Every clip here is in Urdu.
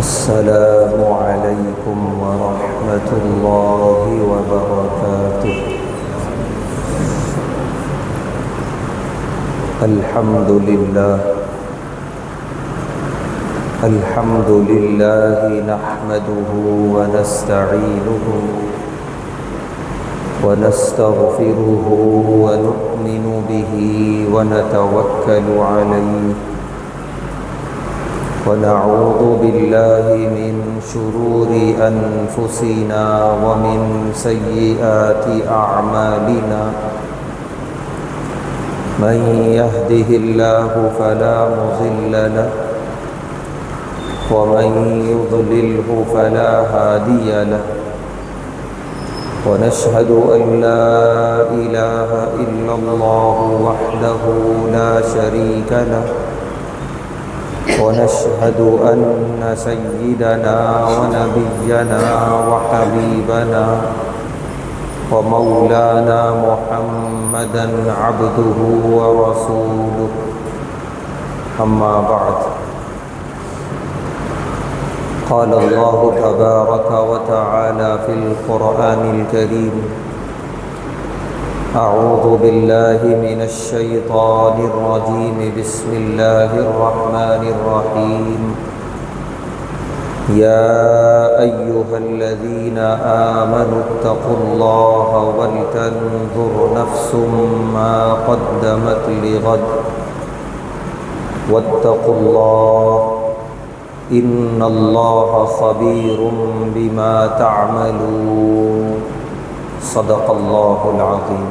السلام عليكم ورحمة الله وبركاته. الحمد لله نحمده ونستعينه ونستغفره ونؤمن به ونتوكل عليه ونعوذ بالله من شرور أنفسنا ومن سيئات أعمالنا. من يهده الله فلا مضل له ومن يضلله فلا هادي له. ونشهد أن لا إله إلا الله وحده لا شريك له. ونشهد أن سيدنا ونبينا وحبيبنا ومولانا محمدا عبده ورسوله. أما بعد، قال الله تبارك وتعالى في القرآن الكريم: أعوذ بالله من الشيطان الرجيم. بسم الله الرحمن الرحيم. يا أيها الذين آمنوا اتقوا الله ولتنظر نفس ما قدمت لغد واتقوا الله إن الله خبير بما تعملون. صدق اللہ العظیم.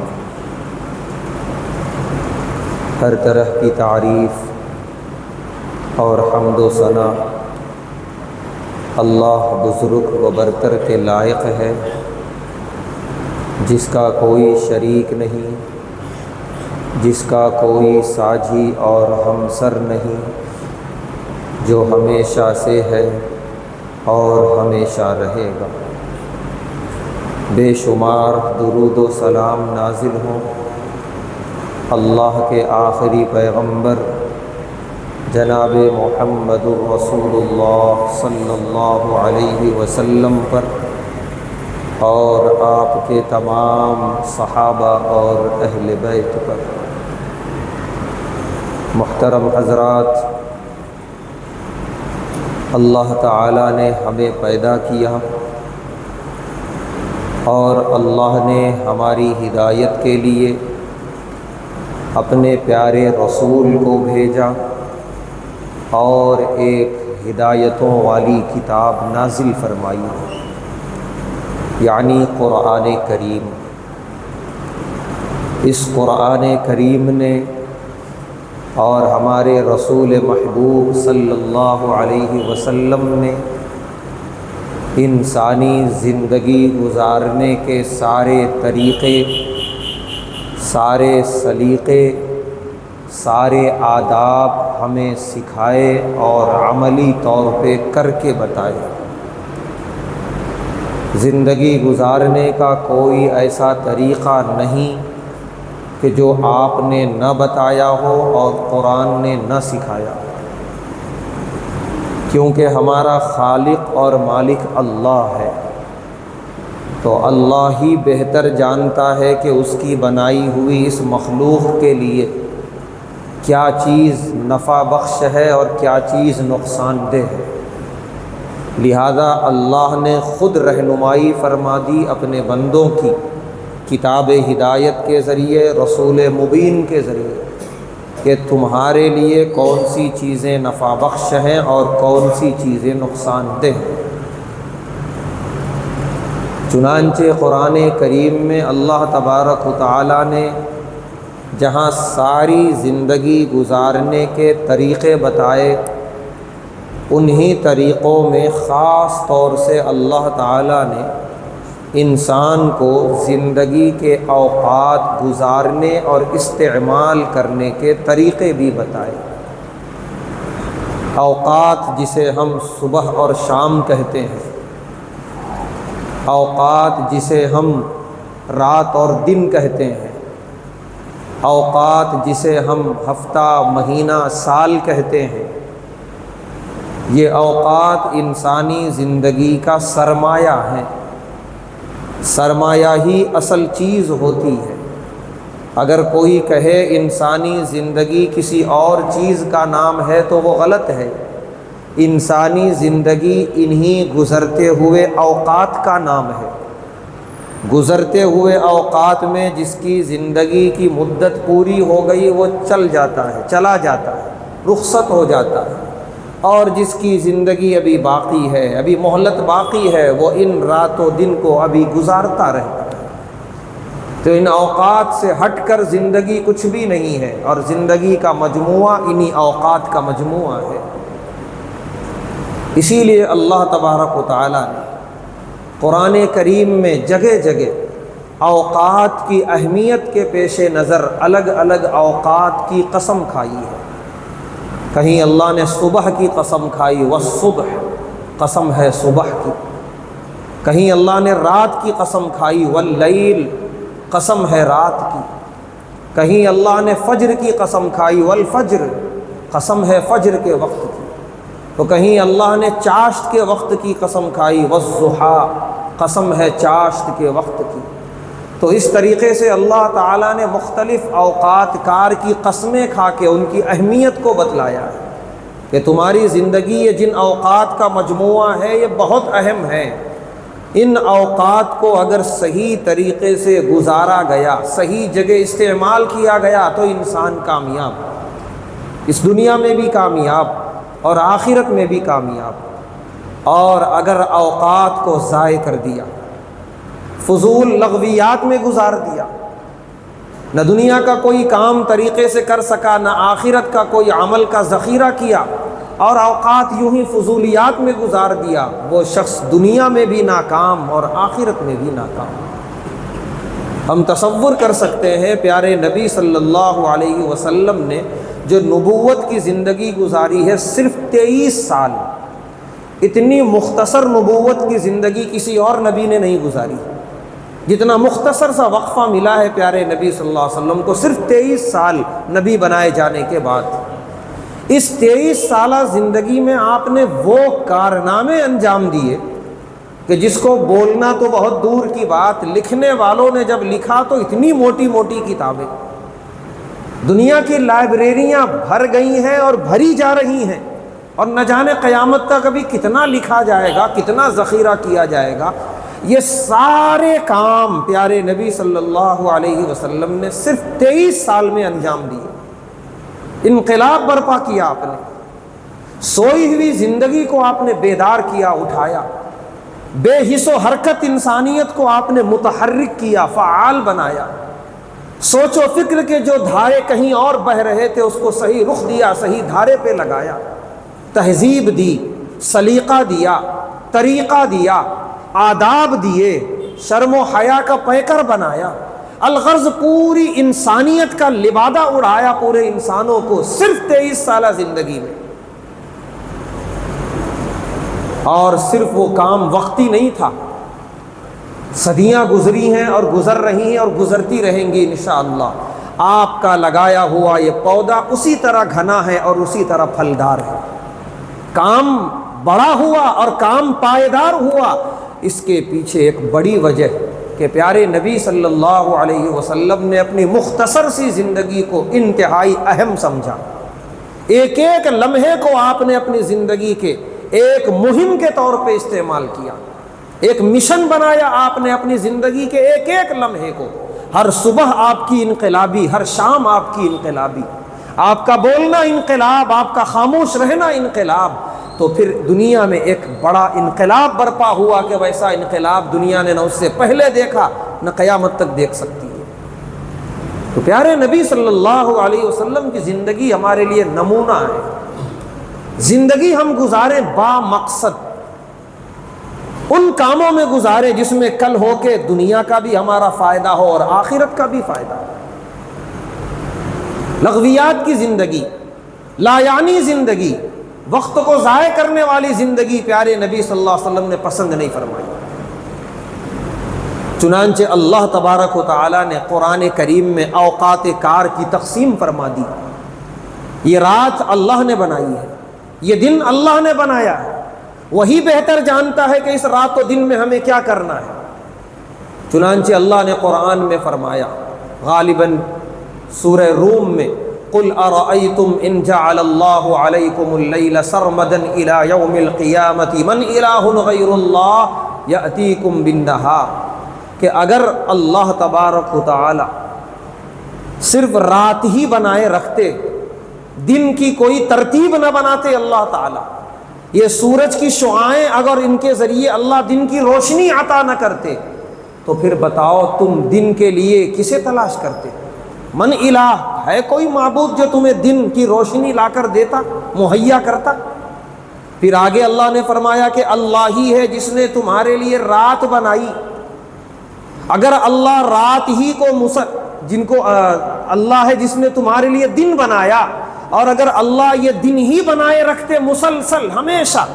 ہر طرح کی تعریف اور حمد و ثنا اللہ بزرگ و برتر کے لائق ہے، جس کا کوئی شریک نہیں، جس کا کوئی ساجی اور ہمسر نہیں، جو ہمیشہ سے ہے اور ہمیشہ رہے گا. بے شمار درود و سلام نازل ہوں اللہ کے آخری پیغمبر جناب محمد رسول اللہ صلی اللہ علیہ وسلم پر، اور آپ کے تمام صحابہ اور اہل بیت پر. محترم حضرات، اللہ تعالیٰ نے ہمیں پیدا کیا اور اللہ نے ہماری ہدایت کے لیے اپنے پیارے رسول کو بھیجا اور ایک ہدایتوں والی کتاب نازل فرمائی، یعنی قرآن کریم. اس قرآن کریم نے اور ہمارے رسول محبوب صلی اللہ علیہ وسلم نے انسانی زندگی گزارنے کے سارے طریقے، سارے سلیقے، سارے آداب ہمیں سکھائے اور عملی طور پہ کر کے بتائے. زندگی گزارنے کا کوئی ایسا طریقہ نہیں کہ جو آپ نے نہ بتایا ہو اور قرآن نے نہ سکھایا، کیونکہ ہمارا خالق اور مالک اللہ ہے، تو اللہ ہی بہتر جانتا ہے کہ اس کی بنائی ہوئی اس مخلوق کے لیے کیا چیز نفع بخش ہے اور کیا چیز نقصان دہ ہے. لہذا اللہ نے خود رہنمائی فرما دی اپنے بندوں کی کتاب ہدایت کے ذریعے، رسول مبین کے ذریعے، کہ تمہارے لیے کون سی چیزیں نفع بخش ہیں اور کون سی چیزیں نقصان دہ ہیں. چنانچہ قرآن کریم میں اللہ تبارک و تعالیٰ نے جہاں ساری زندگی گزارنے کے طریقے بتائے، انہی طریقوں میں خاص طور سے اللہ تعالیٰ نے انسان کو زندگی کے اوقات گزارنے اور استعمال کرنے کے طریقے بھی بتائے. اوقات جسے ہم صبح اور شام کہتے ہیں، اوقات جسے ہم رات اور دن کہتے ہیں، اوقات جسے ہم ہفتہ، مہینہ، سال کہتے ہیں، یہ اوقات انسانی زندگی کا سرمایہ ہے، سرمایہ ہی اصل چیز ہوتی ہے۔ اگر کوئی کہے انسانی زندگی کسی اور چیز کا نام ہے تو وہ غلط ہے۔ انسانی زندگی انہی گزرتے ہوئے اوقات کا نام ہے۔ گزرتے ہوئے اوقات میں جس کی زندگی کی مدت پوری ہو گئی وہ چل جاتا ہے، چلا جاتا ہے، رخصت ہو جاتا ہے، اور جس کی زندگی ابھی باقی ہے، ابھی مہلت باقی ہے، وہ ان رات و دن کو ابھی گزارتا رہتا ہے۔ تو ان اوقات سے ہٹ کر زندگی کچھ بھی نہیں ہے، اور زندگی کا مجموعہ انہی اوقات کا مجموعہ ہے۔ اسی لیے اللہ تبارک و تعالیٰ نے قرآن کریم میں جگہ جگہ اوقات کی اہمیت کے پیش نظر الگ الگ اوقات کی قسم کھائی ہے۔ کہیں اللہ نے صبح کی قسم کھائی، والصبح، قسم ہے صبح کی۔ کہیں اللہ نے رات کی قسم کھائی، واللیل، قسم ہے رات کی۔ کہیں اللہ نے فجر کی قسم کھائی، والفجر، قسم ہے فجر کے وقت کی۔ تو کہیں اللہ نے چاشت کے وقت کی قسم کھائی، والضحیٰ، قسم ہے چاشت کے وقت کی۔ تو اس طریقے سے اللہ تعالیٰ نے مختلف اوقات کار کی قسمیں کھا کے ان کی اہمیت کو بتلایا ہے کہ تمہاری زندگی یہ جن اوقات کا مجموعہ ہے یہ بہت اہم ہے۔ ان اوقات کو اگر صحیح طریقے سے گزارا گیا، صحیح جگہ استعمال کیا گیا تو انسان کامیاب، اس دنیا میں بھی کامیاب اور آخرت میں بھی کامیاب۔ اور اگر اوقات کو ضائع کر دیا، فضول لغویات میں گزار دیا، نہ دنیا کا کوئی کام طریقے سے کر سکا، نہ آخرت کا کوئی عمل کا ذخیرہ کیا، اور اوقات یوں ہی فضولیات میں گزار دیا، وہ شخص دنیا میں بھی ناکام اور آخرت میں بھی ناکام۔ ہم تصور کر سکتے ہیں پیارے نبی صلی اللہ علیہ وسلم نے جو نبوت کی زندگی گزاری ہے صرف 23 سال، اتنی مختصر نبوت کی زندگی کسی اور نبی نے نہیں گزاری۔ جتنا مختصر سا وقفہ ملا ہے پیارے نبی صلی اللہ علیہ وسلم کو، صرف 23 سال نبی بنائے جانے کے بعد۔ اس 23 سالہ زندگی میں آپ نے وہ کارنامے انجام دیے کہ جس کو بولنا تو بہت دور کی بات، لکھنے والوں نے جب لکھا تو اتنی موٹی موٹی کتابیں، دنیا کی لائبریریاں بھر گئی ہیں اور بھری جا رہی ہیں، اور نہ جانے قیامت تک ابھی کتنا لکھا جائے گا، کتنا ذخیرہ کیا جائے گا۔ یہ سارے کام پیارے نبی صلی اللہ علیہ وسلم نے صرف 23 سال میں انجام دیے۔ انقلاب برپا کیا آپ نے، سوئی ہوئی زندگی کو آپ نے بیدار کیا، اٹھایا، بے حس و حرکت انسانیت کو آپ نے متحرک کیا، فعال بنایا، سوچ و فکر کے جو دھارے کہیں اور بہہ رہے تھے اس کو صحیح رخ دیا، صحیح دھارے پہ لگایا، تہذیب دی، سلیقہ دیا، طریقہ دیا، آداب دیے، شرم و حیا کا پیکر بنایا، الغرض پوری انسانیت کا لبادہ اڑایا پورے انسانوں کو صرف 23 سالہ زندگی میں۔ اور صرف وہ کام وقتی نہیں تھا، صدیاں گزری ہیں اور گزر رہی ہیں اور گزرتی رہیں گی انشاءاللہ۔ آپ کا لگایا ہوا یہ پودا اسی طرح گھنا ہے اور اسی طرح پھلدار ہے، کام بڑا ہوا اور کام پائیدار ہوا۔ اس کے پیچھے ایک بڑی وجہ کہ پیارے نبی صلی اللہ علیہ وسلم نے اپنی مختصر سی زندگی کو انتہائی اہم سمجھا۔ ایک ایک لمحے کو آپ نے اپنی زندگی کے ایک مہم کے طور پہ استعمال کیا، ایک مشن بنایا آپ نے اپنی زندگی کے ایک ایک لمحے کو۔ ہر صبح آپ کی انقلابی، ہر شام آپ کی انقلابی، آپ کا بولنا انقلاب، آپ کا خاموش رہنا انقلاب۔ تو پھر دنیا میں ایک بڑا انقلاب برپا ہوا کہ ویسا انقلاب دنیا نے نہ اس سے پہلے دیکھا نہ قیامت تک دیکھ سکتی ہے۔ تو پیارے نبی صلی اللہ علیہ وسلم کی زندگی ہمارے لیے نمونہ ہے۔ زندگی ہم گزاریں با مقصد، ان کاموں میں گزارے جس میں کل ہو کے دنیا کا بھی ہمارا فائدہ ہو اور آخرت کا بھی فائدہ ہو۔ لغویات کی زندگی، لا یعنی زندگی، وقت کو ضائع کرنے والی زندگی پیارے نبی صلی اللہ علیہ وسلم نے پسند نہیں فرمائی۔ چنانچہ اللہ تبارک و تعالی نے قرآن کریم میں اوقات کار کی تقسیم فرما دی۔ یہ رات اللہ نے بنائی ہے، یہ دن اللہ نے بنایا ہے، وہی بہتر جانتا ہے کہ اس رات و دن میں ہمیں کیا کرنا ہے۔ چنانچہ اللہ نے قرآن میں فرمایا، غالباً سورہ روم میں، قل ارأیتم ان جعل اللہ علیکم اللیل سرمدا الی یوم القیامۃ من الہ غیر اللہ یأتیکم بالنہار، کہ اگر اللہ تبارک و تعالی صرف رات ہی بنائے رکھتے، دن کی کوئی ترتیب نہ بناتے اللہ تعالی، یہ سورج کی شعاعیں اگر ان کے ذریعے اللہ دن کی روشنی عطا نہ کرتے، تو پھر بتاؤ تم دن کے لیے کسے تلاش کرتے؟ من الہ، ہے کوئی معبود جو تمہیں دن کی روشنی لا کر دیتا، مہیا کرتا؟ پھر آگے اللہ نے فرمایا کہ اللہ ہی ہے جس نے تمہارے لیے رات بنائی۔ اگر اللہ رات ہی کو اللہ ہے جس نے تمہارے لیے دن بنایا، اور اگر اللہ یہ دن ہی بنائے رکھتے مسلسل ہمیشہ،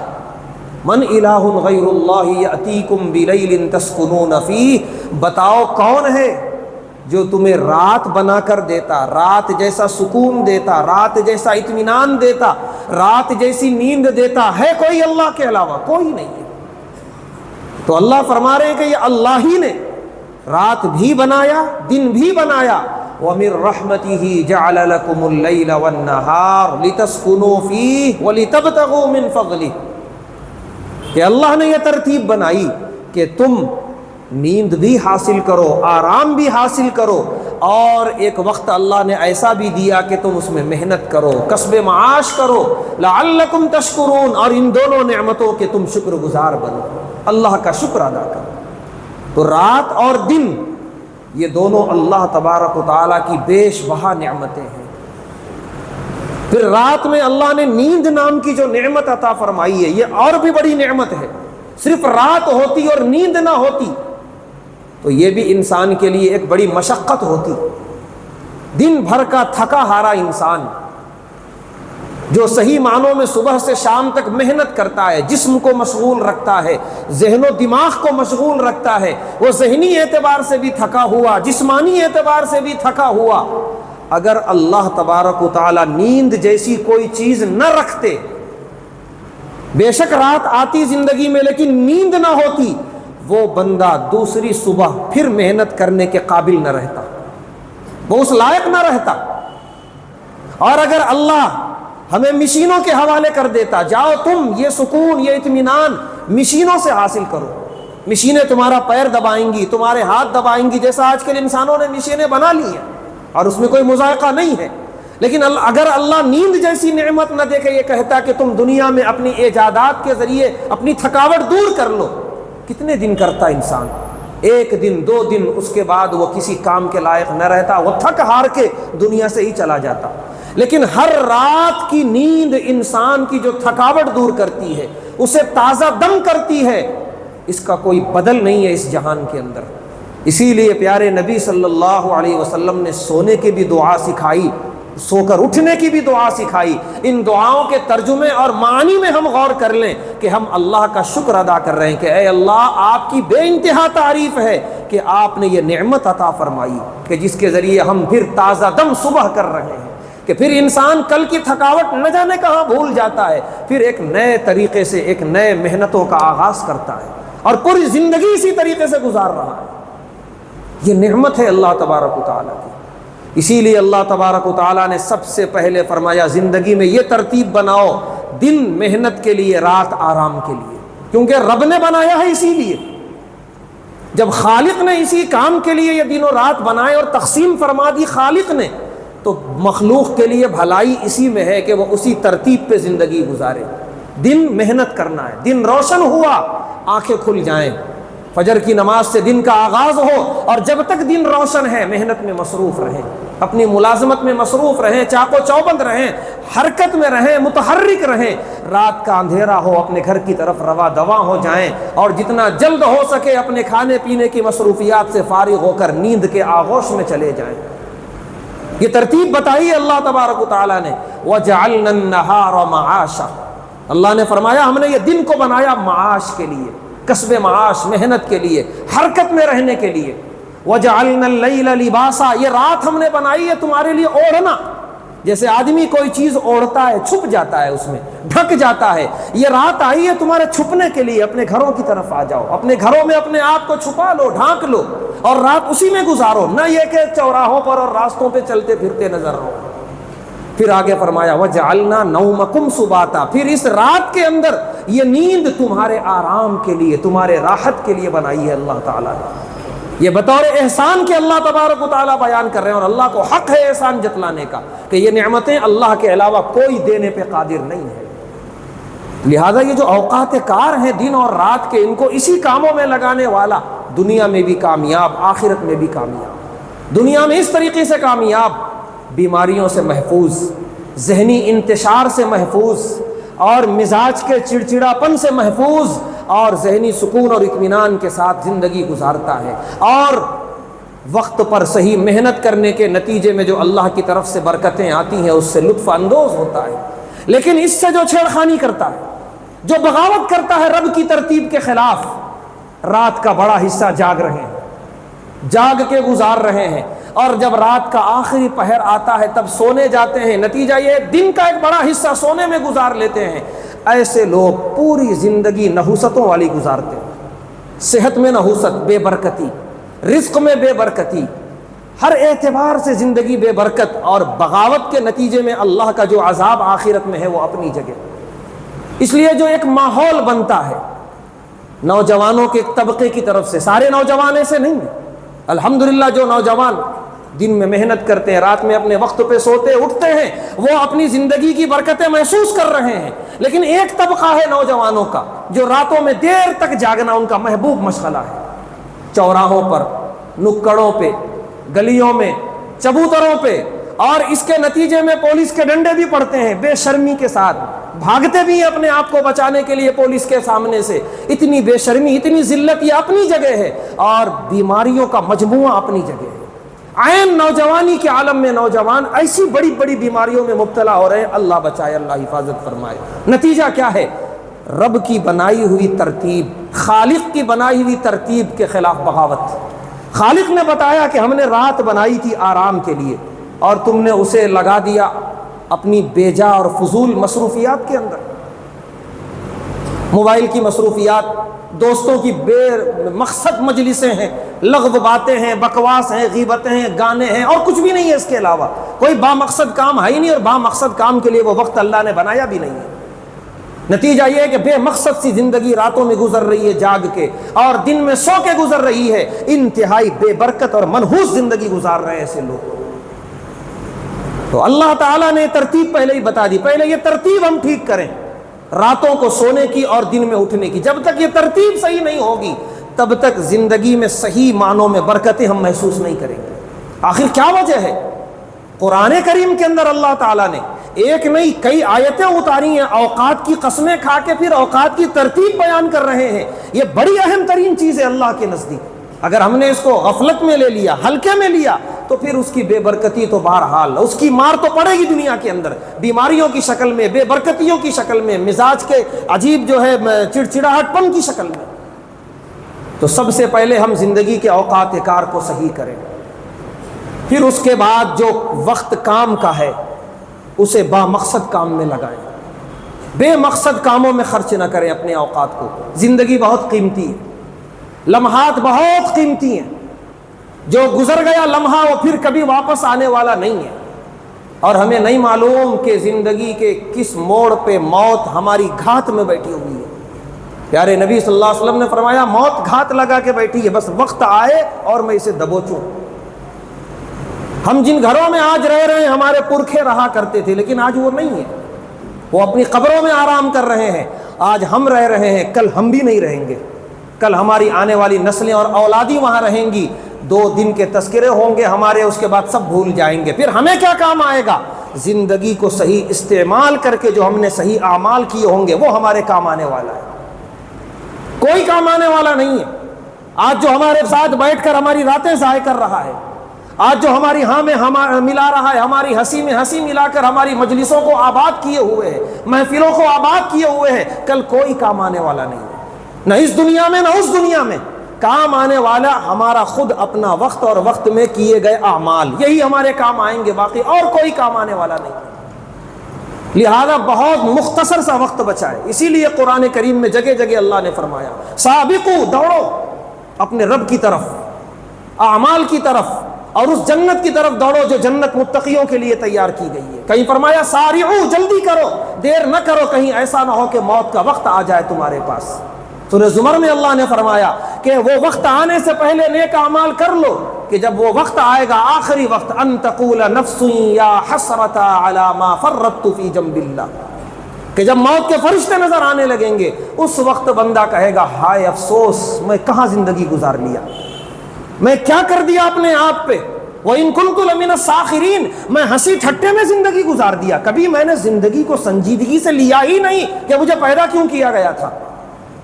من الہ غیر اللہ یأتیکم بلیل تسکنون فیہ، بتاؤ کون ہے جو تمہیں رات بنا کر دیتا، رات جیسا سکون دیتا، رات جیسا اطمینان دیتا، رات جیسی نیند دیتا؟ ہے کوئی اللہ کے علاوہ؟ کوئی نہیں ہے۔ تو اللہ فرما رہے ہیں کہ یہ اللہ ہی نے رات بھی بنایا، دن بھی بنایا، وَمِن رَحْمَتِهِ جَعَلَ لَكُمُ اللَّيْلَ وَالنَّهَارَ لِتَسْكُنُوا فِيهِ وَلِتَبْتَغُوا مِن فَضْلِهِ، کہ اللہ نے یہ ترتیب بنائی کہ تم نیند بھی حاصل کرو، آرام بھی حاصل کرو، اور ایک وقت اللہ نے ایسا بھی دیا کہ تم اس میں محنت کرو، کسب معاش کرو، لعلکم تشکرون، اور ان دونوں نعمتوں کے تم شکر گزار بنو، اللہ کا شکر ادا کرو۔ تو رات اور دن یہ دونوں اللہ تبارک و تعالیٰ کی بیش بہا نعمتیں ہیں۔ پھر رات میں اللہ نے نیند نام کی جو نعمت عطا فرمائی ہے، یہ اور بھی بڑی نعمت ہے۔ صرف رات ہوتی اور نیند نہ ہوتی تو یہ بھی انسان کے لیے ایک بڑی مشقت ہوتی۔ دن بھر کا تھکا ہارا انسان جو صحیح معنوں میں صبح سے شام تک محنت کرتا ہے، جسم کو مشغول رکھتا ہے، ذہن و دماغ کو مشغول رکھتا ہے، وہ ذہنی اعتبار سے بھی تھکا ہوا، جسمانی اعتبار سے بھی تھکا ہوا، اگر اللہ تبارک و تعالی نیند جیسی کوئی چیز نہ رکھتے، بے شک رات آتی زندگی میں لیکن نیند نہ ہوتی، وہ بندہ دوسری صبح پھر محنت کرنے کے قابل نہ رہتا، وہ اس لائق نہ رہتا۔ اور اگر اللہ ہمیں مشینوں کے حوالے کر دیتا، جاؤ تم یہ سکون، یہ اطمینان مشینوں سے حاصل کرو، مشینیں تمہارا پیر دبائیں گی، تمہارے ہاتھ دبائیں گی، جیسا آج کل انسانوں نے مشینیں بنا لی ہیں اور اس میں کوئی مذائقہ نہیں ہے، لیکن اگر اللہ نیند جیسی نعمت نہ دے کے یہ کہتا کہ تم دنیا میں اپنی ایجادات کے ذریعے اپنی تھکاوٹ دور کر لو، کتنے دن کرتا انسان؟ ایک دن، دو دن، اس کے بعد وہ کسی کام کے لائق نہ رہتا، وہ تھک ہار کے دنیا سے ہی چلا جاتا۔ لیکن ہر رات کی نیند انسان کی جو تھکاوٹ دور کرتی ہے، اسے تازہ دم کرتی ہے، اس کا کوئی بدل نہیں ہے اس جہان کے اندر۔ اسی لیے پیارے نبی صلی اللہ علیہ وسلم نے سونے کی بھی دعا سکھائی، سو کر اٹھنے کی بھی دعا سکھائی۔ ان دعاؤں کے ترجمے اور معنی میں ہم غور کر لیں کہ ہم اللہ کا شکر ادا کر رہے ہیں کہ اے اللہ، آپ کی بے انتہا تعریف ہے کہ آپ نے یہ نعمت عطا فرمائی کہ جس کے ذریعے ہم پھر تازہ دم صبح کر رہے ہیں، کہ پھر انسان کل کی تھکاوٹ نہ جانے کہاں بھول جاتا ہے، پھر ایک نئے طریقے سے ایک نئے محنتوں کا آغاز کرتا ہے اور پوری زندگی اسی طریقے سے گزار رہا ہے۔ یہ نعمت ہے اللہ تبارک و تعالیٰ کی۔ اسی لیے اللہ تبارک و تعالیٰ نے سب سے پہلے فرمایا زندگی میں یہ ترتیب بناؤ، دن محنت کے لیے، رات آرام کے لیے، کیونکہ رب نے بنایا ہے اسی لیے۔ جب خالق نے اسی کام کے لیے یہ دن و رات بنائے اور تقسیم فرما دی خالق نے، تو مخلوق کے لیے بھلائی اسی میں ہے کہ وہ اسی ترتیب پہ زندگی گزارے۔ دن محنت کرنا ہے، دن روشن ہوا آنکھیں کھل جائیں، فجر کی نماز سے دن کا آغاز ہو، اور جب تک دن روشن ہے محنت میں مصروف رہیں، اپنی ملازمت میں مصروف رہیں، چاق و چوبند رہیں، حرکت میں رہیں، متحرک رہیں۔ رات کا اندھیرا ہو اپنے گھر کی طرف روا دوا ہو جائیں، اور جتنا جلد ہو سکے اپنے کھانے پینے کی مصروفیات سے فارغ ہو کر نیند کے آغوش میں چلے جائیں۔ یہ ترتیب بتائی ہے اللہ تبارک و تعالیٰ نے۔ وَجَعَلْنَا النَّهَارَ مَعَاشًا، اللہ نے فرمایا ہم نے یہ دن کو بنایا معاش کے لیے، کسب معاش، محنت کے لیے، حرکت میں رہنے کے لیے۔ وَجَعَلْنَا اللَّيْلَ لِبَاسًا، یہ رات ہم نے بنائی ہے تمہارے لیے اوڑھنا، جیسے آدمی کوئی چیز اوڑھتا ہے، چھپ جاتا ہے، اس میں ڈھک جاتا ہے، یہ رات آئی ہے تمہارے چھپنے کے لیے، اپنے گھروں کی طرف آ جاؤ، اپنے گھروں میں اپنے آپ کو چھپا لو، ڈھانک لو اور رات اسی میں گزارو، نہ یہ کہ چوراہوں پر اور راستوں پہ چلتے پھرتے نظر رہو۔ پھر آگے فرمایا وَجَعَلْنَا نَوْمَكُمْ سُبَاتًا، پھر اس رات کے اندر یہ نیند تمہارے آرام کے لیے، تمہارے راحت کے لیے بنائی ہے اللہ تعالیٰ نے۔ یہ بطور احسان کے اللہ تبارک و تعالیٰ بیان کر رہے ہیں، اور اللہ کو حق ہے احسان جتلانے کا کہ یہ نعمتیں اللہ کے علاوہ کوئی دینے پہ قادر نہیں ہے۔ لہٰذا یہ جو اوقات کار ہیں دن اور رات کے، ان کو اسی کاموں میں لگانے والا دنیا میں بھی کامیاب، آخرت میں بھی کامیاب۔ دنیا میں اس طریقے سے کامیاب، بیماریوں سے محفوظ، ذہنی انتشار سے محفوظ، اور مزاج کے چڑچڑاپن سے محفوظ، اور ذہنی سکون اور اطمینان کے ساتھ زندگی گزارتا ہے، اور وقت پر صحیح محنت کرنے کے نتیجے میں جو اللہ کی طرف سے برکتیں آتی ہیں اس سے لطف اندوز ہوتا ہے۔ لیکن اس سے جو چھیڑخانی کرتا ہے، جو بغاوت کرتا ہے رب کی ترتیب کے خلاف، رات کا بڑا حصہ جاگ رہے ہیں، جاگ کے گزار رہے ہیں، اور جب رات کا آخری پہر آتا ہے تب سونے جاتے ہیں، نتیجہ یہ دن کا ایک بڑا حصہ سونے میں گزار لیتے ہیں۔ ایسے لوگ پوری زندگی نحوستوں والی گزارتے ہیں، صحت میں نحوست، بے برکتی، رزق میں بے برکتی، ہر اعتبار سے زندگی بے برکت، اور بغاوت کے نتیجے میں اللہ کا جو عذاب آخرت میں ہے وہ اپنی جگہ۔ اس لیے جو ایک ماحول بنتا ہے نوجوانوں کے ایک طبقے کی طرف سے، سارے نوجوان ایسے نہیں ہیں، الحمدللہ جو نوجوان دن میں محنت کرتے ہیں، رات میں اپنے وقت پہ سوتے اٹھتے ہیں، وہ اپنی زندگی کی برکتیں محسوس کر رہے ہیں۔ لیکن ایک طبقہ ہے نوجوانوں کا جو راتوں میں دیر تک جاگنا ان کا محبوب مشغلہ ہے، چوراہوں پر، نکڑوں پہ، گلیوں میں، چبوتروں پہ، اور اس کے نتیجے میں پولیس کے ڈنڈے بھی پڑتے ہیں، بے شرمی کے ساتھ بھاگتے بھی ہیں اپنے آپ کو بچانے کے لیے پولیس کے سامنے سے۔ اتنی بے شرمی، اتنی ذلت یہ اپنی جگہ ہے، اور بیماریوں کا مجموعہ اپنی جگہ ہے۔ عین نوجوانی کے عالم میں نوجوان ایسی بڑی بڑی بیماریوں میں مبتلا ہو رہے ہیں، اللہ بچائے، اللہ حفاظت فرمائے۔ نتیجہ کیا ہے؟ رب کی بنائی ہوئی ترتیب، خالق کی بنائی ہوئی ترتیب کے خلاف بغاوت۔ خالق نے بتایا کہ ہم نے رات بنائی تھی آرام کے لیے، اور تم نے اسے لگا دیا اپنی بیجا اور فضول مصروفیات کے اندر، موبائل کی مصروفیات، دوستوں کی بے مقصد مجلسیں ہیں، لغو باتیں ہیں، بکواس ہیں، غیبتیں ہیں، گانے ہیں، اور کچھ بھی نہیں ہے اس کے علاوہ۔ کوئی بامقصد کام ہے ہی نہیں، اور بامقصد کام کے لیے وہ وقت اللہ نے بنایا بھی نہیں ہے۔ نتیجہ یہ ہے کہ بے مقصد سی زندگی راتوں میں گزر رہی ہے جاگ کے، اور دن میں سو کے گزر رہی ہے۔ انتہائی بے برکت اور منحوس زندگی گزار رہے ہیں ایسے لوگ۔ تو اللہ تعالیٰ نے ترتیب پہلے ہی بتا دی، پہلے یہ ترتیب ہم ٹھیک کریں، راتوں کو سونے کی اور دن میں اٹھنے کی۔ جب تک یہ ترتیب صحیح نہیں ہوگی تب تک زندگی میں صحیح معنوں میں برکتیں ہم محسوس نہیں کریں گے۔ آخر کیا وجہ ہے؟ قرآن کریم کے اندر اللہ تعالیٰ نے ایک نہیں کئی آیتیں اتاری ہیں، اوقات کی قسمیں کھا کے پھر اوقات کی ترتیب بیان کر رہے ہیں۔ یہ بڑی اہم ترین چیز ہے اللہ کے نزدیک۔ اگر ہم نے اس کو غفلت میں لے لیا، ہلکے میں لیا، تو پھر اس کی بے برکتی تو بہرحال، اس کی مار تو پڑے گی دنیا کے اندر، بیماریوں کی شکل میں، بے برکتیوں کی شکل میں، مزاج کے عجیب جو ہے چڑچڑاہٹ پن کی شکل میں۔ تو سب سے پہلے ہم زندگی کے اوقات کار کو صحیح کریں، پھر اس کے بعد جو وقت کام کا ہے اسے با مقصد کام میں لگائیں، بے مقصد کاموں میں خرچ نہ کریں اپنے اوقات کو۔ زندگی بہت قیمتی ہے، لمحات بہت قیمتی ہیں، جو گزر گیا لمحہ وہ پھر کبھی واپس آنے والا نہیں ہے، اور ہمیں نہیں معلوم کہ زندگی کے کس موڑ پہ موت ہماری گھات میں بیٹھی ہوئی ہے۔ پیارے نبی صلی اللہ علیہ وسلم نے فرمایا موت گھات لگا کے بیٹھی ہے، بس وقت آئے اور میں اسے دبوچوں۔ ہم جن گھروں میں آج رہ رہے ہیں ہمارے پرکھے رہا کرتے تھے، لیکن آج وہ نہیں ہے، وہ اپنی قبروں میں آرام کر رہے ہیں۔ آج ہم رہ رہے ہیں، کل ہم بھی نہیں رہیں گے، کل ہماری آنے والی نسلیں اور اولادی وہاں رہیں گی۔ 2 دن کے تذکرے ہوں گے ہمارے، اس کے بعد سب بھول جائیں گے۔ پھر ہمیں کیا کام آئے گا؟ زندگی کو صحیح استعمال کر کے جو ہم نے صحیح اعمال کیے ہوں گے وہ ہمارے کام آنے والا ہے، کوئی کام آنے والا نہیں ہے۔ آج جو ہمارے ساتھ بیٹھ کر ہماری راتیں ضائع کر رہا ہے، آج جو ہماری ہاں میں ملا رہا ہے، ہماری ہنسی میں ہنسی ملا کر ہماری مجلسوں کو آباد کیے ہوئے ہے، محفلوں کو آباد کیے ہوئے ہے، کل کوئی کام آنے والا نہیں ہے، نہ اس دنیا میں نہ اس دنیا میں۔ کام آنے والا ہمارا خود اپنا وقت اور وقت میں کیے گئے اعمال، یہی ہمارے کام آئیں گے، باقی اور کوئی کام آنے والا نہیں۔ لہذا بہت مختصر سا وقت بچائے۔ اسی لیے قرآن کریم میں جگہ جگہ اللہ نے فرمایا سابقو، دوڑو اپنے رب کی طرف، اعمال کی طرف، اور اس جنت کی طرف دوڑو جو جنت متقیوں کے لیے تیار کی گئی ہے۔ کہیں فرمایا سارعو، جلدی کرو، دیر نہ کرو، کہیں ایسا نہ ہو کہ موت کا وقت آ جائے تمہارے پاس۔ سورہ زمر میں اللہ نے فرمایا کہ وہ وقت آنے سے پہلے نیک اعمال کر لو کہ جب وہ وقت آئے گا، آخری وقت، ان تقول نفس یا حسرۃ علی ما فرطت فی جنب اللہ، کہ جب موت کے فرشتے نظر آنے لگیں گے اس وقت بندہ کہے گا ہائے افسوس، میں کہاں زندگی گزار لیا، میں کیا کر دیا اپنے آپ پہ۔ وَإِن كُنتُ لَمِنَ السَّاخِرِينَ، میں ہنسی ٹھٹے میں زندگی گزار دیا، کبھی میں نے زندگی کو سنجیدگی سے لیا ہی نہیں کہ مجھے پیدا کیوں کیا گیا تھا،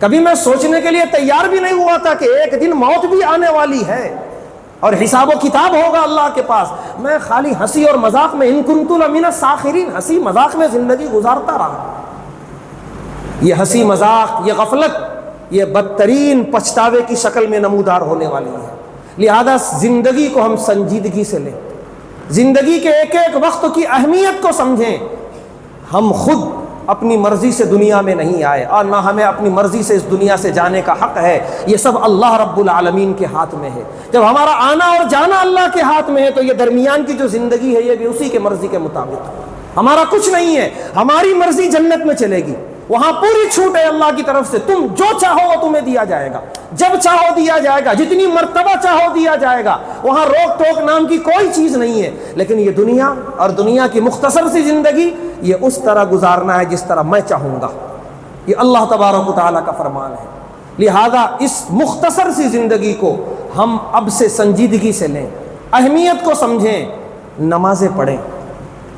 کبھی میں سوچنے کے لیے تیار بھی نہیں ہوا تھا کہ ایک دن موت بھی آنے والی ہے اور حساب و کتاب ہوگا اللہ کے پاس۔ میں خالی ہنسی اور مذاق میں، ان كنتُ لَمِنَ السَّاخِرِينَ، ہنسی مذاق میں زندگی گزارتا رہا۔ یہ ہنسی مذاق، یہ غفلت، یہ بدترین پچھتاوے کی شکل میں نمودار ہونے والی ہے۔ لہذا زندگی کو ہم سنجیدگی سے لیں، زندگی کے ایک ایک وقت کی اہمیت کو سمجھیں۔ ہم خود اپنی مرضی سے دنیا میں نہیں آئے اور نہ ہمیں اپنی مرضی سے اس دنیا سے جانے کا حق ہے، یہ سب اللہ رب العالمین کے ہاتھ میں ہے۔ جب ہمارا آنا اور جانا اللہ کے ہاتھ میں ہے تو یہ درمیان کی جو زندگی ہے یہ بھی اسی کے مرضی کے مطابق، ہمارا کچھ نہیں ہے۔ ہماری مرضی جنت میں چلے گی، وہاں پوری چھوٹ ہے اللہ کی طرف سے، تم جو چاہو وہ تمہیں دیا جائے گا، جب چاہو دیا جائے گا، جتنی مرتبہ چاہو دیا جائے گا، وہاں روک ٹوک نام کی کوئی چیز نہیں ہے۔ لیکن یہ دنیا اور دنیا کی مختصر سی زندگی، یہ اس طرح گزارنا ہے جس طرح میں چاہوں گا، یہ اللہ تبارک و تعالیٰ کا فرمان ہے۔ لہذا اس مختصر سی زندگی کو ہم اب سے سنجیدگی سے لیں، اہمیت کو سمجھیں، نمازیں پڑھیں،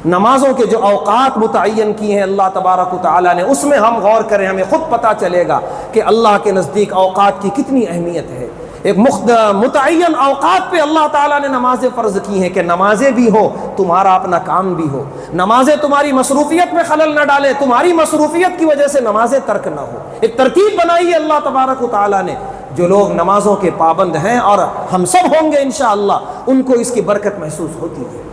نمازوں کے جو اوقات متعین کیے ہیں اللہ تبارک و تعالیٰ نے، اس میں ہم غور کریں، ہمیں خود پتہ چلے گا کہ اللہ کے نزدیک اوقات کی کتنی اہمیت ہے۔ ایک متعین اوقات پہ اللہ تعالیٰ نے نمازیں فرض کی ہیں کہ نمازیں بھی ہو، تمہارا اپنا کام بھی ہو، نمازیں تمہاری مصروفیت میں خلل نہ ڈالے، تمہاری مصروفیت کی وجہ سے نمازیں ترک نہ ہو۔ ایک ترتیب بنائی ہے اللہ تبارک و تعالیٰ نے۔ جو لوگ نمازوں کے پابند ہیں، اور ہم سب ہوں گے انشاءاللہ، ان کو اس کی برکت محسوس ہوتی ہے۔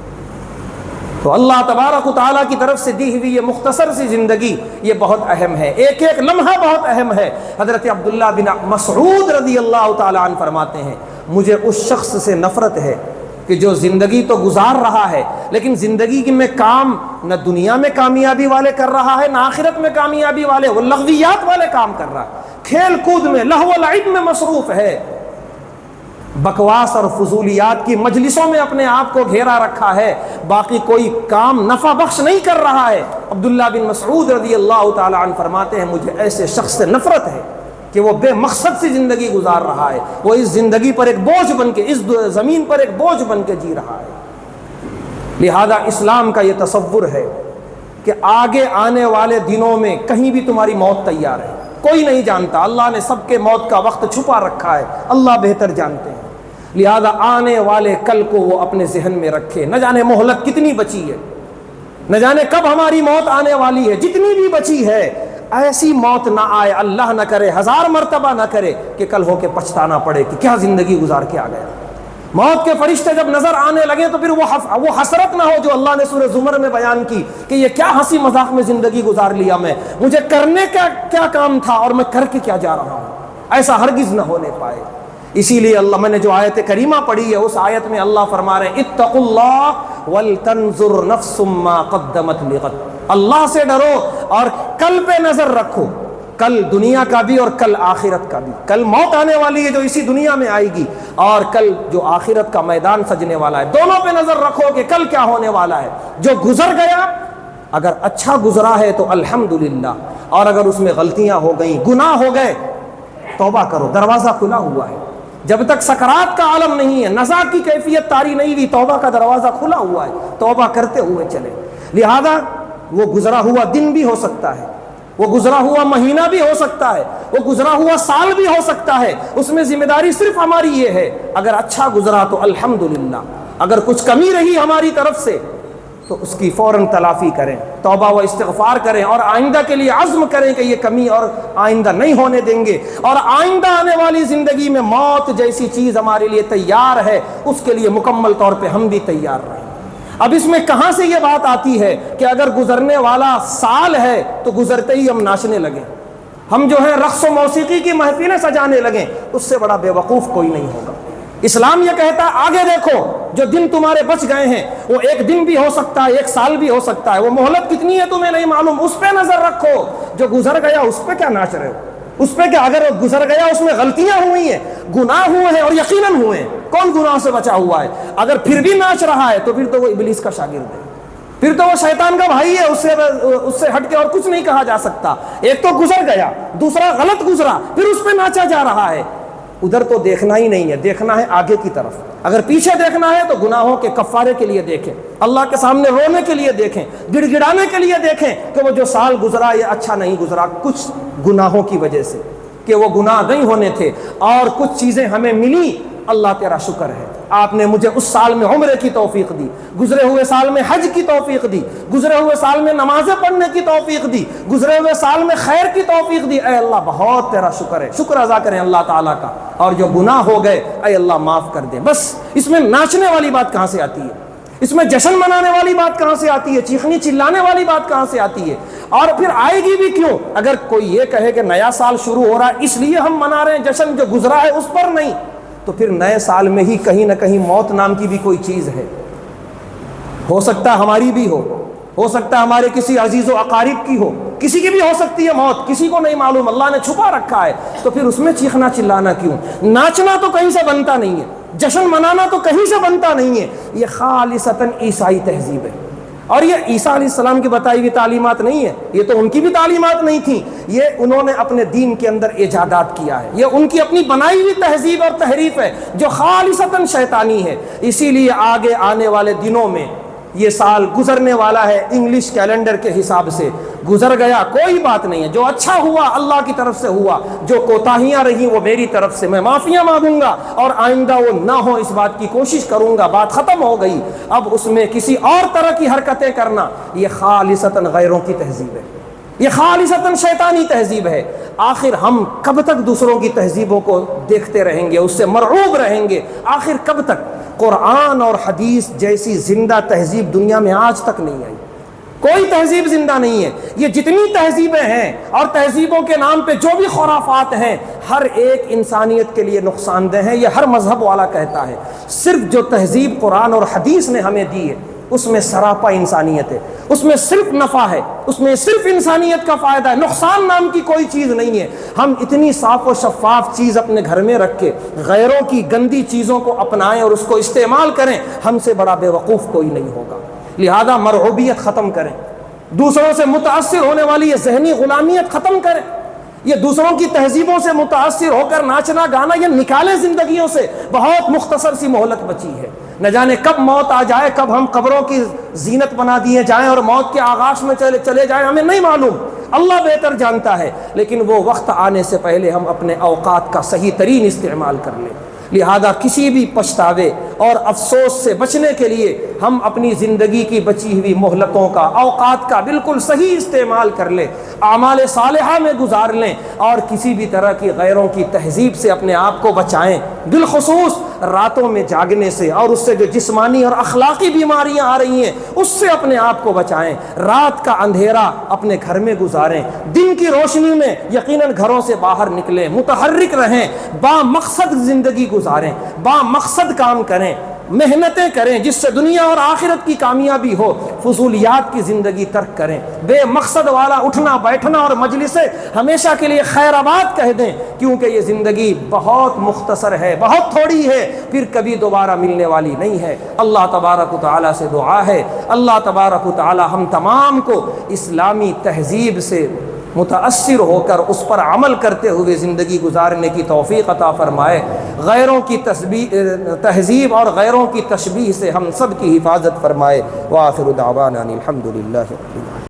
تو اللہ تبارک و تعالیٰ کی طرف سے دی ہوئی یہ مختصر سی زندگی، یہ بہت اہم ہے، ایک ایک لمحہ بہت اہم ہے۔ حضرت عبداللہ بن مسعود رضی اللہ تعالیٰ عنہ فرماتے ہیں مجھے اس شخص سے نفرت ہے کہ جو زندگی تو گزار رہا ہے لیکن زندگی میں کام نہ دنیا میں کامیابی والے کر رہا ہے، نہ آخرت میں کامیابی والے، وہ لغویات والے کام کر رہا ہے، کھیل کود میں، لہو و لعب میں مصروف ہے، بکواس اور فضولیات کی مجلسوں میں اپنے آپ کو گھیرا رکھا ہے، باقی کوئی کام نفع بخش نہیں کر رہا ہے۔ عبداللہ بن مسعود رضی اللہ تعالیٰ عنہ فرماتے ہیں مجھے ایسے شخص سے نفرت ہے کہ وہ بے مقصد سی زندگی گزار رہا ہے، وہ اس زندگی پر ایک بوجھ بن کے، اس زمین پر ایک بوجھ بن کے جی رہا ہے۔ لہذا اسلام کا یہ تصور ہے کہ آگے آنے والے دنوں میں کہیں بھی تمہاری موت تیار ہے، کوئی نہیں جانتا، اللہ نے سب کے موت کا وقت چھپا رکھا ہے، اللہ بہتر جانتے ہیں۔ لہذا آنے والے کل کو وہ اپنے ذہن میں رکھے، نہ جانے مہلت کتنی بچی ہے، نہ جانے کب ہماری موت آنے والی ہے، جتنی بھی بچی ہے ایسی موت نہ آئے، اللہ نہ کرے، 1000 مرتبہ نہ کرے کہ کل ہو کے پچھتانا پڑے کہ کیا زندگی گزار کے آ گیا۔ موت کے فرشتے جب نظر آنے لگے تو پھر وہ حسرت نہ ہو جو اللہ نے سورہ زمر میں بیان کی کہ یہ کیا ہنسی مذاق میں زندگی گزار لیا، میں مجھے کرنے کا کیا کام تھا اور میں کر کے کیا جا رہا ہوں، ایسا ہرگز نہ ہونے پائے۔ اسی لیے اللہ، میں نے جو آیت کریمہ پڑھی ہے اس آیت میں اللہ فرما رہے ہیں اتقوا اللہ ولتنظر نفس ما قدمت لغد، اللہ سے ڈرو اور کل پہ نظر رکھو، کل دنیا کا بھی اور کل آخرت کا بھی۔ کل موت آنے والی ہے جو اسی دنیا میں آئے گی، اور کل جو آخرت کا میدان سجنے والا ہے، دونوں پہ نظر رکھو کہ کل کیا ہونے والا ہے۔ جو گزر گیا اگر اچھا گزرا ہے تو الحمدللہ، اور اگر اس میں غلطیاں ہو گئیں، گناہ ہو گئے، توبہ کرو، دروازہ کھلا ہوا ہے۔ جب تک سکرات کا عالم نہیں ہے، نزا کی کیفیت طاری نہیں ہوئی، توبہ کا دروازہ کھلا ہوا ہے، توبہ کرتے ہوئے چلے۔ لہذا وہ گزرا ہوا دن بھی ہو سکتا ہے، وہ گزرا ہوا مہینہ بھی ہو سکتا ہے، وہ گزرا ہوا سال بھی ہو سکتا ہے، اس میں ذمہ داری صرف ہماری یہ ہے، اگر اچھا گزرا تو الحمدللہ، اگر کچھ کمی رہی ہماری طرف سے تو اس کی فوراً تلافی کریں، توبہ و استغفار کریں اور آئندہ کے لیے عزم کریں کہ یہ کمی اور آئندہ نہیں ہونے دیں گے، اور آئندہ آنے والی زندگی میں موت جیسی چیز ہمارے لیے تیار ہے اس کے لیے مکمل طور پہ ہم بھی تیار رہیں۔ اب اس میں کہاں سے یہ بات آتی ہے کہ اگر گزرنے والا سال ہے تو گزرتے ہی ہم ناچنے لگیں، ہم جو ہے رقص و موسیقی کی محفلیں سجانے لگیں؟ اس سے بڑا بے وقوف کوئی نہیں ہوگا۔ اسلام یہ کہتا ہے آگے دیکھو، جو دن تمہارے بچ گئے ہیں وہ ایک دن بھی ہو سکتا ہے، ایک سال بھی ہو سکتا ہے، وہ مہلت کتنی ہے تمہیں نہیں معلوم، اس پہ نظر رکھو۔ جو گزر گیا اس پہ کیا ناچ رہے ہو؟ اس پہ کہ اگر وہ گزر گیا اس میں غلطیاں ہوئی ہیں، گناہ ہوئے ہیں اور یقیناً ہوئے ہیں، کون گناہ سے بچا ہوا ہے؟ اگر پھر بھی ناچ رہا ہے تو پھر تو وہ ابلیس کا شاگرد ہے، پھر تو وہ شیطان کا بھائی ہے، اس سے ہٹ کے اور کچھ نہیں کہا جا سکتا۔ ایک تو گزر گیا، دوسرا غلط گزرا، پھر اس پہ ناچا جا رہا ہے۔ ادھر تو دیکھنا ہی نہیں ہے، دیکھنا ہے آگے کی طرف۔ اگر پیچھے دیکھنا ہے تو گناہوں کے کفارے کے لیے دیکھیں، اللہ کے سامنے رونے کے لیے دیکھیں، گڑ گڑانے کے لیے دیکھیں کہ وہ جو سال گزرا یہ اچھا نہیں گزرا، کچھ گناہوں کی وجہ سے کہ وہ گناہ نہیں ہونے تھے اور کچھ چیزیں ہمیں ملی، اللہ تیرا شکر ہے، آپ نے مجھے اس سال میں عمرے کی توفیق دی، گزرے ہوئے سال میں حج کی توفیق دی، گزرے ہوئے سال میں نمازیں پڑھنے کی توفیق دی، گزرے ہوئے سال میں خیر کی توفیق دی، اے اللہ بہت تیرا شکر ہے، شکر ادا کریں اللہ تعالیٰ کا، اور جو گناہ ہو گئے اے اللہ معاف کر دیں۔ بس اس میں ناچنے والی بات کہاں سے آتی ہے؟ اس میں جشن منانے والی بات کہاں سے آتی ہے؟ چیخنی چلانے والی بات کہاں سے آتی ہے؟ اور پھر آئے گی بھی کیوں؟ اگر کوئی یہ کہے کہ نیا سال شروع ہو رہا ہے اس لیے ہم منا رہے ہیں، جشن جو گزرا ہے اس پر نہیں، تو پھر نئے سال میں ہی کہیں نہ کہیں موت نام کی بھی کوئی چیز ہے، ہو سکتا ہے ہماری بھی ہو سکتا ہے ہمارے کسی عزیز و اقارب کی ہو، کسی کی بھی ہو سکتی ہے موت، کسی کو نہیں معلوم، اللہ نے چھپا رکھا ہے، تو پھر اس میں چیخنا چلانا کیوں؟ ناچنا تو کہیں سے بنتا نہیں ہے، جشن منانا تو کہیں سے بنتا نہیں ہے، یہ خالصتاً عیسائی تہذیب ہے، اور یہ عیسیٰ علیہ السلام کی بتائی ہوئی تعلیمات نہیں ہے، یہ تو ان کی بھی تعلیمات نہیں تھیں، یہ انہوں نے اپنے دین کے اندر ایجادات کیا ہے، یہ ان کی اپنی بنائی ہوئی تہذیب اور تحریف ہے جو خالصتاً شیطانی ہے۔ اسی لیے آگے آنے والے دنوں میں یہ سال گزرنے والا ہے انگلش کیلنڈر کے حساب سے، گزر گیا کوئی بات نہیں ہے، جو اچھا ہوا اللہ کی طرف سے ہوا، جو کوتاہیاں رہیں وہ میری طرف سے، میں معافیاں مانگوں گا اور آئندہ وہ نہ ہو اس بات کی کوشش کروں گا، بات ختم ہو گئی۔ اب اس میں کسی اور طرح کی حرکتیں کرنا یہ خالصتاً غیروں کی تہذیب ہے، یہ خالصتاً شیطانی تہذیب ہے۔ آخر ہم کب تک دوسروں کی تہذیبوں کو دیکھتے رہیں گے، اس سے مرعوب رہیں گے؟ آخر کب تک؟ قرآن اور حدیث جیسی زندہ تہذیب دنیا میں آج تک نہیں آئی، کوئی تہذیب زندہ نہیں ہے۔ یہ جتنی تہذیبیں ہیں اور تہذیبوں کے نام پہ جو بھی خرافات ہیں، ہر ایک انسانیت کے لیے نقصان دہ ہے، یہ ہر مذہب والا کہتا ہے۔ صرف جو تہذیب قرآن اور حدیث نے ہمیں دی ہے اس میں سراپا انسانیت ہے، اس میں صرف نفع ہے، اس میں صرف انسانیت کا فائدہ ہے، نقصان نام کی کوئی چیز نہیں ہے۔ ہم اتنی صاف و شفاف چیز اپنے گھر میں رکھ کے غیروں کی گندی چیزوں کو اپنائیں اور اس کو استعمال کریں، ہم سے بڑا بے وقوف کوئی نہیں ہوگا۔ لہذا مرعوبیت ختم کریں، دوسروں سے متاثر ہونے والی یہ ذہنی غلامیت ختم کریں، یہ دوسروں کی تہذیبوں سے متاثر ہو کر ناچنا گانا یہ نکالیں زندگیوں سے۔ بہت مختصر سی مہلت بچی ہے، نہ جانے کب موت آ جائے، کب ہم قبروں کی زینت بنا دیے جائیں اور موت کے آغاز میں چلے جائیں، ہمیں نہیں معلوم، اللہ بہتر جانتا ہے، لیکن وہ وقت آنے سے پہلے ہم اپنے اوقات کا صحیح ترین استعمال کر لیں۔ لہذا کسی بھی پچھتاوے اور افسوس سے بچنے کے لیے ہم اپنی زندگی کی بچی ہوئی مہلتوں کا، اوقات کا بالکل صحیح استعمال کر لیں، اعمال صالحہ میں گزار لیں اور کسی بھی طرح کی غیروں کی تہذیب سے اپنے آپ کو بچائیں، بالخصوص راتوں میں جاگنے سے اور اس سے جو جسمانی اور اخلاقی بیماریاں آ رہی ہیں اس سے اپنے آپ کو بچائیں۔ رات کا اندھیرا اپنے گھر میں گزاریں، دن کی روشنی میں یقیناً گھروں سے باہر نکلیں، متحرک رہیں، با مقصد زندگی گزاریں، با مقصد کام کریں، محنتیں کریں جس سے دنیا اور آخرت کی کامیابی ہو، فضولیات کی زندگی ترک کریں، بے مقصد والا اٹھنا بیٹھنا اور مجلسیں ہمیشہ کے لیے خیر آباد کہہ دیں، کیونکہ یہ زندگی بہت مختصر ہے، بہت تھوڑی ہے، پھر کبھی دوبارہ ملنے والی نہیں ہے۔ اللہ تبارک و تعالیٰ سے دعا ہے، اللہ تبارک و تعالیٰ ہم تمام کو اسلامی تہذیب سے متاثر ہو کر اس پر عمل کرتے ہوئے زندگی گزارنے کی توفیق عطا فرمائے، غیروں کی تہذیب اور غیروں کی تشبیہ سے ہم سب کی حفاظت فرمائے۔ وآخر دعوانا الحمد للہ۔